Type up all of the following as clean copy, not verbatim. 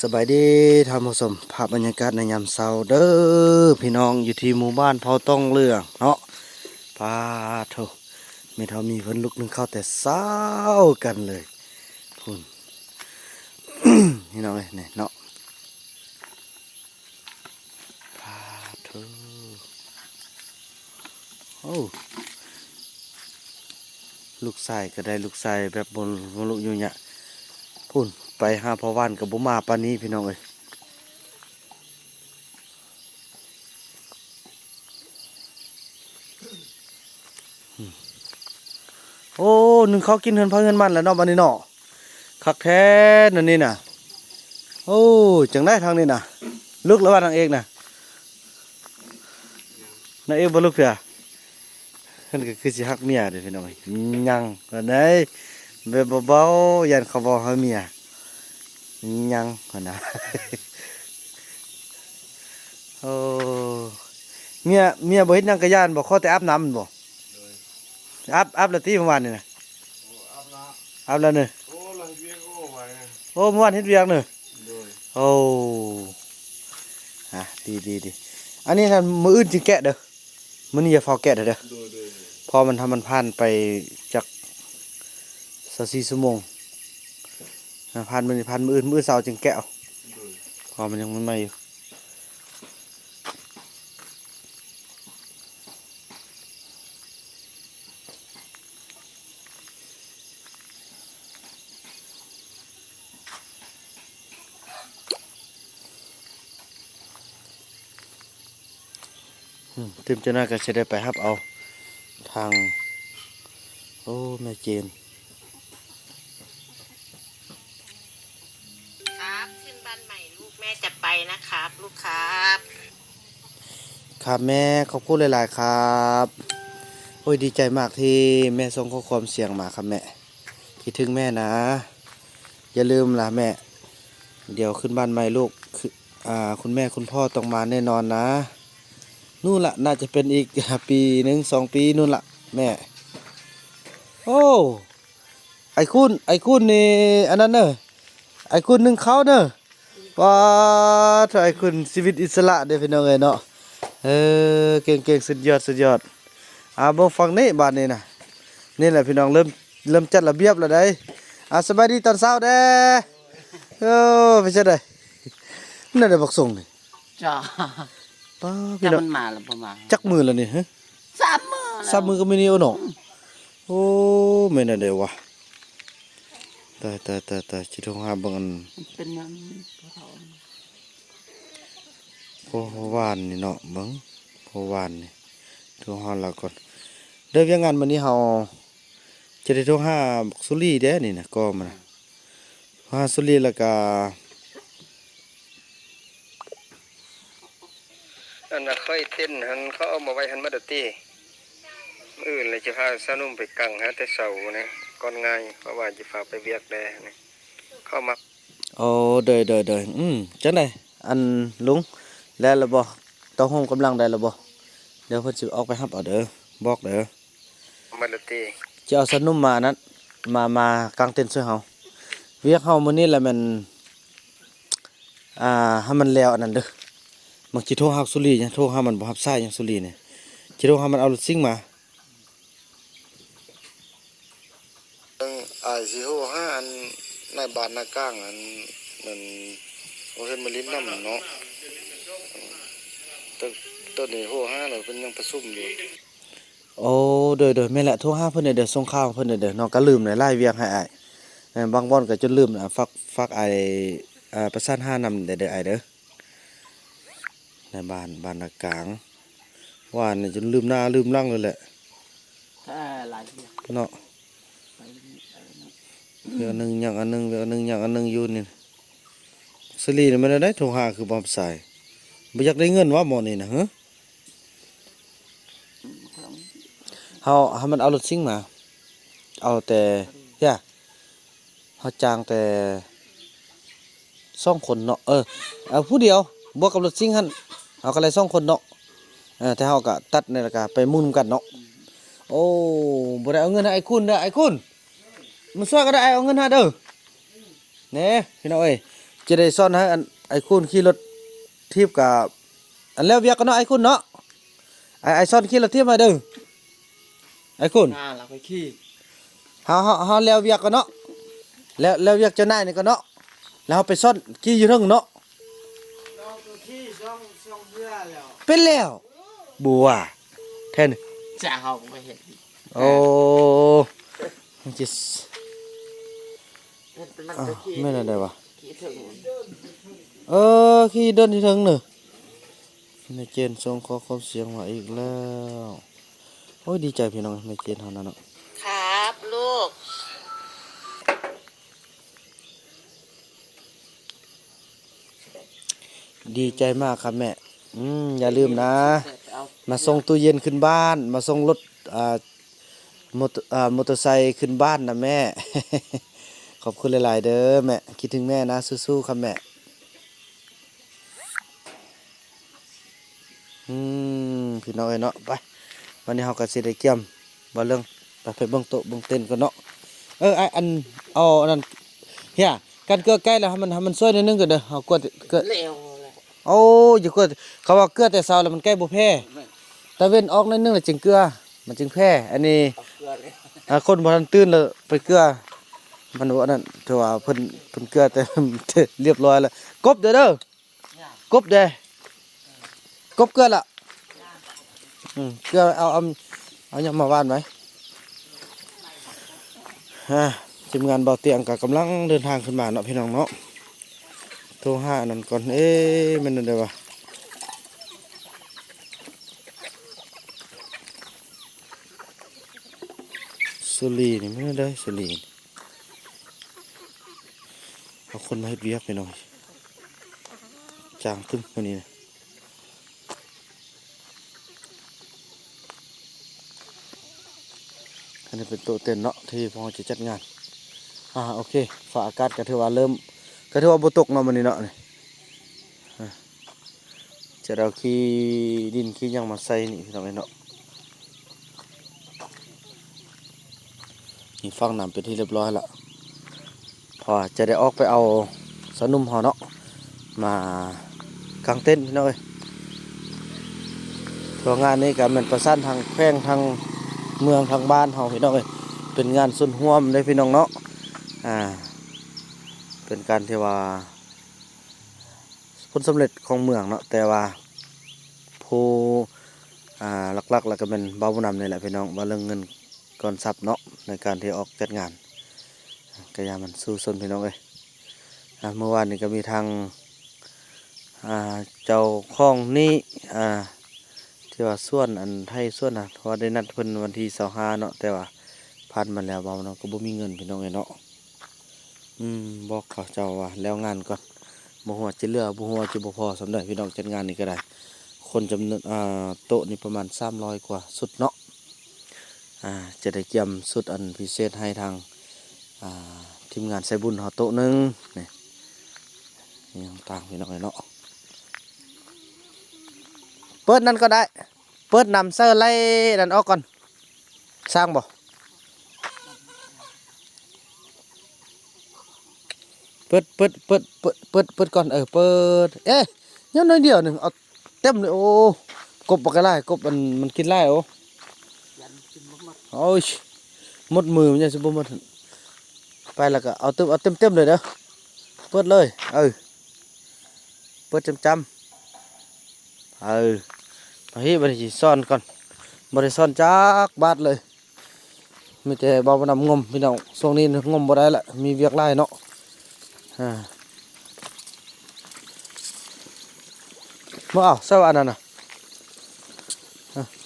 สบายดีท่านผู้ชมภาพบรรยากาศในยามเช้าเด้อพี่น้องอยู่ที่หมู่บ้านเผาต้องเรื่องเนาะปาโถไม่เท่ามีเพิ่นลุกนึงเข้าแต่เช้ากันเลยพุ่น พี่น้องเอ้ยเนี่ยเนาะปาโถโอ้ลูกชายก็ได้ลูกชายแบบบนลุกอยู่เนี่ยพุ่นไปหาพ่อว่านกับบุมาปานนี้พี่น้องเอ้ย โอ้หนึ่งเขากินเงินพังเงินมันแล้วเนาะบันนี้เนาะคักแท้นั่นนี่น่ะโอ้จังได้ทางนี้น่ะลึกแล้วว่านางเอกน่ะนางเอกบ่ลึกเถอะนั่นก็คือสิฮักเมียเด้อพี่น้องเอ้ยยังอันไหนแบบเบาๆยันเขาบ่ให้เมียยังหั่นน่ะ โอ้เมียบ่เฮ็ดหยังกะย่านบ่ขอแต่อาบน้ำมันบ่อาบแล้วติเมื่อวานนี่น่ะอาบแล้วเด้อโอ้เมื่อวานเฮ็ดเวียกเด้อโอ้ดีอันนี้ท่านมืออื่นจึงแกะเด้อมื้อนี้อย่าเฝ้าแกะเด้อพอมันทำมันผ่านไปจาก24ชั่วโมงผ่านมื้ออื่นมื้อเช้าจึงแกะเอาพอมันยังมันใหม่อยู่เต็มจะน่าก็จะได้ไปรับเอาทางโอ้แม่เจนครับขึ้นบ้านใหม่ลูกแม่จะไปนะครับลูกครับ ครับแม่ขอบคุณหลายๆครับโอ้ยดีใจมากที่แม่ส่งข้อความเสียงมาครับแม่คิดถึงแม่นะอย่าลืมล่ะแม่เดี๋ยวขึ้นบ้านใหม่ลูกคือคุณแม่คุณพ่อต้องมาแน่นอนนะนู่นละน่าจะเป็นอีก ปีหนึ่ง2 ปีนู่นละแม่โอ้ไอ้คุณนี่อันนั้นเนอะไอ้คุณนึ่งเขาเนอะว้าถ้าไอ้คุณชีวิตอิสระเด้อพี่น้องเอ้ยเนาะเก่งสุดยอดบ่ฟังนี่บาดนี้นะนี่แหละพี่น้องเริ่มจัดระเบียบแล้วได้สบายดีตอนเช้าเด้อไปจังได๋นั่นได้บักส่งนี่ จ้า ป้า ถ้า พี่น้อง มันมาแล้วประมาณ จักมือแล้วนี่ฮะ 3 มื้อแล้ว ซับมือก็ไม่นี่เอาเนาะโอ้แม่นได้วะตายสิโทรหาเบิ่งอัน มันเป็นมัน พอวานนี่เนาะเบิ่งพอวานนี่โทรหาเราก่อนเด้อเวียงงานมื้อนี้เฮาจะได้โทรหาบักสุรีเด้นี่นะก็มันน่ะหาสุรีแล้วก็อันน่ะค่อยเต้นหันเขาเอามาไว้หันมาดติมื้ออื่นเลยจะพาสาวนุ่มไปกังหาแต่เช้านะก่อนง่ายเพราะว่าสิฝากไปเวียกแดนี่เข้ามาโอ้เด้อจังได๋อันลุงแล้วล่ะบ่เต้าโฮมกำลังได้แล้วบ่เดี๋ยวเพิ่นสิออกไปรับเอาเด้อบอกเด้อมาดติจะเอาสาวนุ่มมานั้นมากางเต็นท์ช่วยเฮาเวียกเฮามื้อนี้แหละมันให้มันแล้วอันนั้นเด้อบางทีโทรหาสุรีเนี่ยโทรหามันบ่รับสายหยังสุรีเนี่ยสิโทรหามันเอารถซิ่งมาสิโทรหาอันนายบ้านนากลางอันมันบ่เห็นมาลิ้นนำเนาะตอนนี้โทรหาแล้วเพิ่นยังประชุมอยู่โอ้เด้อแม่นแหละโทรหาเพิ่นเด้อส่งข่าวเพิ่นเด้อน้องก็ลืมหลายๆเวียกให้อ้ายบางบ่อนก็จนลืมฝากอ้ายประสานหานำเด้ออ้ายเด้อในบ้านนากลางว่านี่จนลืมหน้าลืมหลังเลยแหละถ้าหลายเดือน เนาะเดี๋ยวหนึงอย่างอันหนึงเดี๋ยวหนึงอย่างอันหนึงอยู่นี่สลีนี่มันได้โทรหาคือบ่รับสายบ่อยากได้เงินว่าหมอนี่นะฮะเฮามันเอารถซิ่งมาเอาแต่ย่าเฮาจ้างแต่2 คนเนาะเอาผู้เดียวบวกกับรถซิ่งหั่นเอาก็เลย2 คนเนาะแต่เฮาก็ตัดในราคาไปหมุนกันเนาะโอ้บ่ได้เอาเงินให้ไอ้คุณเด้อไอ้คุณมาช่วยก็ได้เอาเงินให้เด้อแหน่พี่น้องเอ้ย จะได้ซ่อนให้อันไอ้คุณขี่รถทิพย์กับอันแล้วเวียกกันเนาะไอ้คุณเนาะไอ้ซ่อนขี่รถทิพย์มาเด้อไอ้คุณ เราไปขี้ เฮาแล้วเวียกกันเนาะแล้วเวียกเจ้านายนี่ก็เนาะแล้วเฮาไปซ่อนขี่อยู่เทิงเนาะ เราไปขี้ช่องเบื่อแล้ว เป็นแล้วบัวแท้นี่ จะเอาไปเห็น โอ้มันจะ มัน อ้าว ไปขี้ ไม่นานได้วะ ขี้ถึง ขี่เดินที่ถึงหนึ่งในเจนส่งขอความเสียงมาอีกแล้วโอ้ยดีใจพี่น้องในเจนเท่านั้นเนาะ ครับลูก ดีใจมากครับแม่อย่าลืมนะ เอา มาส่งตู้เย็นขึ้นบ้าน มาส่งรถมอเตอร์ไซค์ขึ้นบ้านนะแม่ ขอบคุณหลายๆเด้อแม่คิดถึงแม่นะสู้ๆครับแม่พี่น้องเอ้ยเนาะไปวันนี้เฮาก็สิได้เกี่ยมบ่เรื่องไปเบิ่งโต๊ะเบิ่งเต็นท์ก่อนเนาะไอ้อันเอาอันนั้นเฮียกันเกลือใกล้แล้วให้มันซอยนิดนึงก็เด้อเฮากดเกลือ เร็วเลย โอ้อย่ากดเขาว่าเกลือแต่เช้าแล้วมันใกล้บ่แพ้ตะเว้นออกนิดนึงแล้วจึงเกลือมันจึงแพ้อันนี้ เอาเกลือเลย คนบ่ทันตื่นแล้วไปเกลือมันว่านั่นถือว่าเพิ่นเกลือแต่ เรียบร้อยแล้วกบเด้อกบเด้อกบเกลือละเกลือเอาหยังมาว่านไว้ทีมงานเบาเตียงก็กำลังเดินทางขึ้นมาเนาะพี่น้องเนาะโทรหานั่นก่อนมันนั่นเด้อวะสุรีนี่มันนั่นเด้อสุรีเอาคนมาเฮ็ดเวียกพี่น้องจางตึ้มมื้อนี้นะอันนี้เป็นโต๊ะเต็นท์เนาะที่พอจะจัดงานโอเคฝ่าอากาศก็ถือว่าบ่ตกเนาะมื้อนี้เนาะนี่จะเอาขี้ดินขี้หยังมาใส่นี่พี่น้องเนาะนี่ฟังน้ำเป็นที่เรียบร้อยแล้วพอจะได้ออกไปเอาสนุ่มเฮาเนาะมากางเต็นท์พี่น้องเอ้ยตัวงานนี้ก็มันประสานทางแขวงทางเมืองทางบ้านเฮาพี่น้องเอ้ยเป็นงานส่วนร่วมเลยพี่น้องเนาะเป็นการที่ว่าผลสำเร็จของเมืองเนาะแต่ว่าผู้หลักๆแล้วก็เป็นเบาบุญนำนี่แหละพี่น้องว่าเรื่องเงินก่อนทรัพย์เนาะในการที่ออกจัดงานก็ยามันสู้สนพี่น้องเอ้ยเมื่อวานนี้ก็มีทางเจ้าของนี่ที่ว่าส่วนอันไทยส่วนเพราะว่าได้นัดเพิ่นวันที่25เนาะแต่ว่าผ่านมาแล้วเบาเนาะก็บ่มีเงินพี่น้องเอ้ยเนาะบอกเขาเจ้าว่าแล้วงานก่อนบ่ฮู้ว่าจะเหลือบ่ฮู้ว่าจะบ่พอสำหรับพี่น้องจัดงานนี่ก็ได้คนจำนวนโต๊ะนี่ประมาณ300กว่าสุดเนาะจะได้เกี่ยมสุดอันพิเศษให้ทางทีมงานใส่บุญเฮาโต๊ะนึงนี่ต่างพี่น้องเนาะเปิดนั่นก็ได้เปิดนำเซอร์ไล่นั่นออกก่อนสร้างบ่เปิดก่อนเปิดยังน้อยเดียวหนึ่งเอาเต็มเลยโอ้กบปากกาไล่กบมันกินไล่โอ้ ยันกินมาก โอ้ยหมดมือมันยังสิบ่หมดไปแล้วก็เอาเต็มเลยเด้อเปิดเลยเปิดจำเฮ้ยบัดนี้ซ่อนก่อนบ่ได้ซ่อนจักบาทเลยมีแต่บ่นำงมพี่น้องช่วงนี้งมบ่ได้ละมีเวียกหลายเนาะมาเอาใส่อันนั้นน่ะ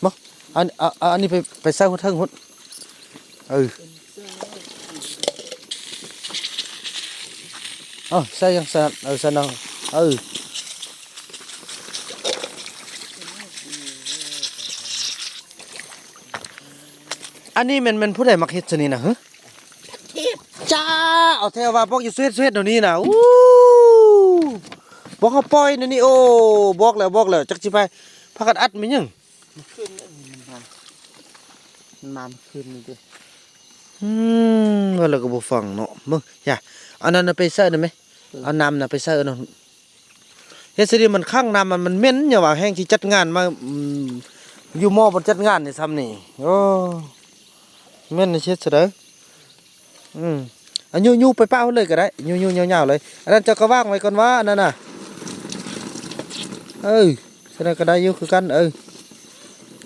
มาอันนี้ไปใส่หัวทั้งหุ่นใส่ยังใส่ใส่นังอันนี้มันผู้ใดมักเฮ็ดซะนี่นะฮะจ้าเอาแท้ว่าบอกอยู่เฮ็ดเดี๋ยวนี้น่ะอู้บอกเขาปล่อยนี่โอ้บอกแล้วจักสิไปพากันอัดมันยัง ๆขึ้นมันมาขึ้นนี่ดิ ว่าแล้วก็บ่ฟังเนาะมึงอย่าอันนั้นไปใส่ได้ไหม เอาน้ำน่ะไปใส่เอาเนาะเฮ็ดสิดีมันข้างน้ำมันเหม็นอย่าว่าแห้งที่จัดงานมาอยู่หม้อบ่จัดงานนี่ซ้ำนี่โอ้เหม็นนี่เช็ดซะเด้ออันยูไปเป้าเลยก็ได้ยูยาวๆเลยอันนั้นเจ้าก็ว่างไว้ก่อนว่าอันนั้นน่ะฉะนั้นก็ได้อยู่คือกัน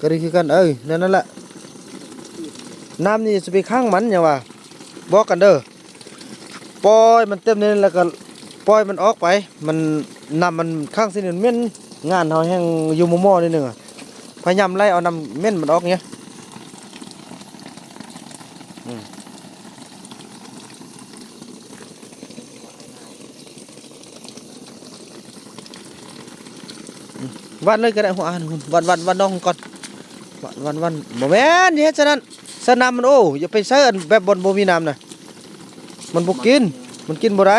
ก็ได้คือกันนั่นแหละน้ำนี่จะไปข้างมันอย่าว่าบอกกันเด้อปล่อยมันเต็มนี่แล้วก็ปล่อยมันออกไปมันน้ำมันข้างสิเหม็นงานเฮาแห้งอยู่หม้อนิดนึงอ่ะพยายามไล่เอาน้ำเหม็นมันออกเงี้ยวันเลยก็ได้หัววันน้องก่อนวันบ่แม่นเฮ็ดฉะนั้นสนามมันโอ้อย่าไปใส่อันแบบบนบ่มีน้ำน่ะมันบ่กินมันกินบ่ได้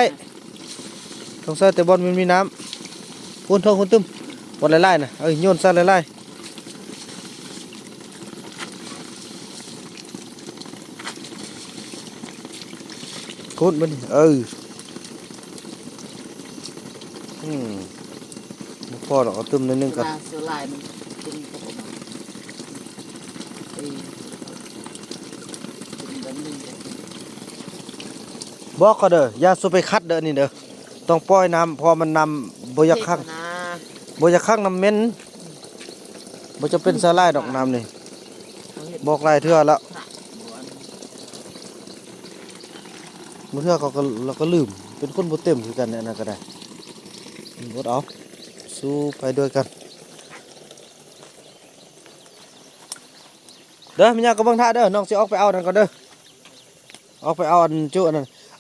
ต้องใส่แต่บนมันมีน้ำคุณทองคุณตึมบนไล่ๆน่ะโยนใส่ไล่ๆคุณมันพอหรอกเอาตึมนิดนึงก่อน เสือลายมันเป็นกระบอกเป็นแบบนี้ บอกก็เด้ออย่าสุไปคัดเด้อนี่เด้อต้องปล่อยน้ำพอมันน้ำบ่อยากคักน้ำเหม็นบ่จะเป็นสาลายดอกน้ำนี่บอกหลายเทื่อแล้วบางเทื่อเราก็ลืมเป็นคนบ่เต็มคือกันเนี่ยนะก็ได้บ่เอาสู้ไปด้วยกันเด้อมีหยังก็เบิ่งท่าเด้อน้องสิออกไปเอานั่นก่อนเด้อออกไปเอาอันจุอัน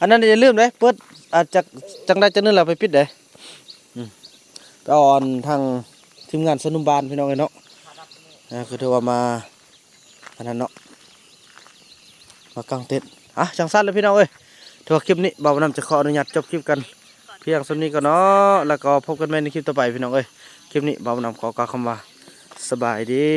นั้นอย่าลืมเด้เปิดอาจจะจังได้จังนึงแล้วไปปิดเด้ไปเอาอันทางทีมงานสนุมบานพี่น้องเนาะคือถือว่ามาอันนั้นเนาะมากางเต็นท์จังสั้นเลยพี่น้องเอ้ยถือว่าคลิปนี้บ่าวนำจะขออนุญาตจบคลิปกันเพียงส่วนนี้ก่อนเนาะแล้วก็พบกันใหม่ในคลิปต่อไปพี่น้องเอ้ยคลิปนี้บ่าวนำขอกล่าวคำว่าสบายดี